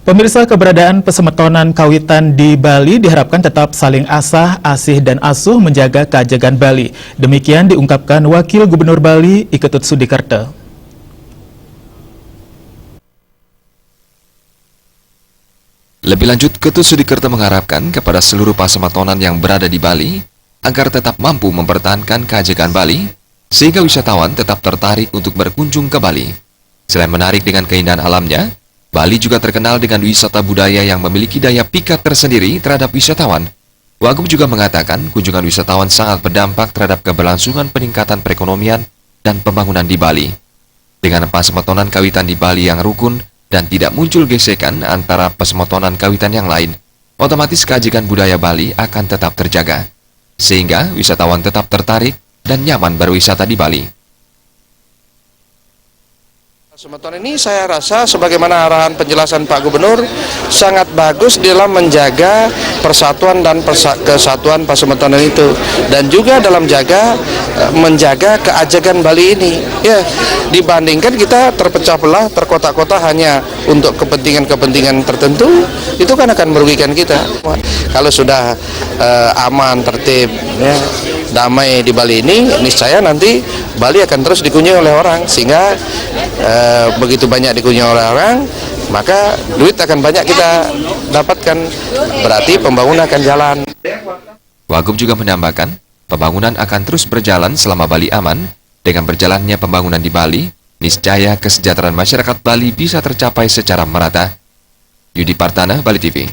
Pemirsa, keberadaan pesemetonan kawitan di Bali diharapkan tetap saling asah, asih, dan asuh menjaga keajegan Bali. Demikian diungkapkan Wakil Gubernur Bali, Iketut Sudikerto. Lebih lanjut, Ketut Sudikerto mengharapkan kepada seluruh pasemetonan yang berada di Bali agar tetap mampu mempertahankan keajegan Bali, sehingga wisatawan tetap tertarik untuk berkunjung ke Bali. Selain menarik dengan keindahan alamnya, Bali juga terkenal dengan wisata budaya yang memiliki daya pikat tersendiri terhadap wisatawan. Wagub juga mengatakan kunjungan wisatawan sangat berdampak terhadap keberlangsungan peningkatan perekonomian dan pembangunan di Bali. Dengan pasemetonan kawitan di Bali yang rukun dan tidak muncul gesekan antara pasemetonan kawitan yang lain, otomatis keajegan budaya Bali akan tetap terjaga, sehingga wisatawan tetap tertarik dan nyaman berwisata di Bali. Pasemetonan ini saya rasa sebagaimana arahan penjelasan Pak Gubernur sangat bagus dalam menjaga persatuan dan kesatuan pasemetonan itu, dan juga dalam menjaga keajegan Bali ini. Ya, dibandingkan kita terpecah belah, terkotak-kotak hanya untuk kepentingan-kepentingan tertentu, itu kan akan merugikan kita. Kalau sudah aman, tertib, ya, damai di Bali ini, niscaya nanti Bali akan terus dikunjungi oleh orang, sehingga begitu banyak dikunjungi oleh orang, maka duit akan banyak kita dapatkan, berarti pembangunan akan jalan. Wagub juga menambahkan, pembangunan akan terus berjalan selama Bali aman. Dengan berjalannya pembangunan di Bali, niscaya kesejahteraan masyarakat Bali bisa tercapai secara merata. Yudi Partana, Bali TV.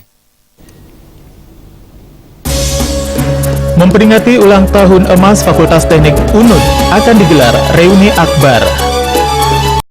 Memperingati ulang tahun emas Fakultas Teknik UNUD akan digelar reuni akbar.